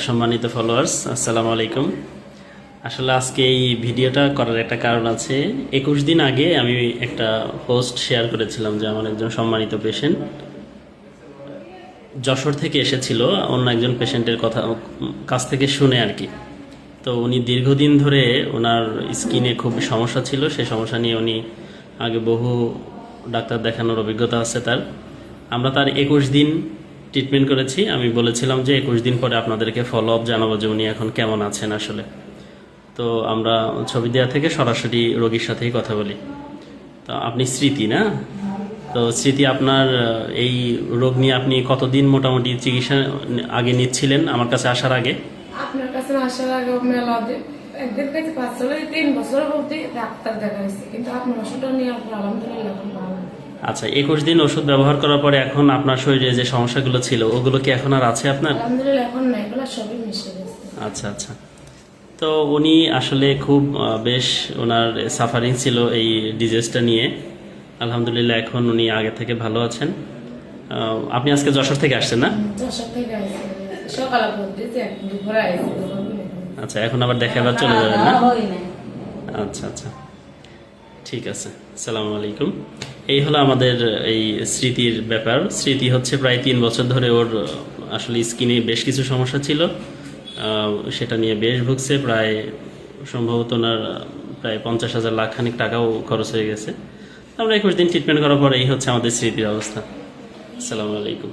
সম্মানিত ফলোয়ার্স, আসসালামু আলাইকুম। আসলে আজকে এই ভিডিওটা করার একটা কারণ আছে। 21 দিন আগে আমি একটা পোস্ট শেয়ার করেছিলাম যে আমার একজন সম্মানিত পেশেন্ট যশোর থেকে এসেছিল অন্য একজন পেশেন্টের কাছ থেকে শুনে আর কি। তো উনি দীর্ঘদিন ধরে ওনার স্কিনে খুব সমস্যা ছিল, সেই সমস্যা নিয়ে উনি আগে বহু ডাক্তার দেখানোর অভিজ্ঞতা আছে তার। আমরা তার 21 দিন ট্রিটমেন্ট করেছি। আমি বলেছিলাম যে 21 দিন পরে আপনাদেরকে ফলো আপ জানাবো যে উনি এখন কেমন আছেন আসলে। তো আমরা ছবি দেওয়া থেকে সরাসরি রোগীর সাথেই কথা বলি। তো আপনি স্মৃতি না? তো স্মৃতি, আপনার এই রোগ নিয়ে আপনি কতদিন মোটামুটি চিকিৎসা আগে নিচ্ছিলেন আমার কাছে আসার আগে? আপনার কাছে আসার আগে মেলা একদিন কাছে 3 বছর অবধি ডাক্তার দেখাইছি, কিন্তু আপনার ওষুধটা নিয়ে আপনার আলহামদুলিল্লাহ এখন ভালো। আচ্ছা, 21 দিন ওষুধ ব্যবহার করার পরে এখন আপনার শরীরে যে সমস্যাগুলো ছিল ওগুলো কি এখন আর আছে আপনার? আলহামদুলিল্লাহ এখন নাই, এগুলো সবই মিশে গেছে। আচ্ছা আচ্ছা। তো উনি আসলে খুব বেশ ওনার সাফারিং ছিল এই ডিজিজটা নিয়ে। আলহামদুলিল্লাহ এখন উনি আগে থেকে ভালো আছেন। আপনি আজকে যশোর থেকে আসছেন না? যশোর থেকে আইছি, সকালে পড়তেছি, দুপুরে আইছি। আচ্ছা, এখন আবার দেখা আবার চলে যাবেন না? আচ্ছা আচ্ছা, ঠিক আছে। আসসালামু আলাইকুম। এই হলো আমাদের এই স্মৃতির ব্যাপার। স্মৃতি হচ্ছে প্রায় 3 বছর ধরে ওর আসলে স্কিনে বেশ কিছু সমস্যা ছিল, সেটা নিয়ে বেশ ভুগছে। প্রায় সম্ভবত ওনার প্রায় 50,000 লাখ খানিক টাকাও খরচ হয়ে গেছে। আমরা 21 দিন ট্রিটমেন্ট করার পরে এই হচ্ছে আমাদের স্মৃতির অবস্থা। আসসালামু আলাইকুম।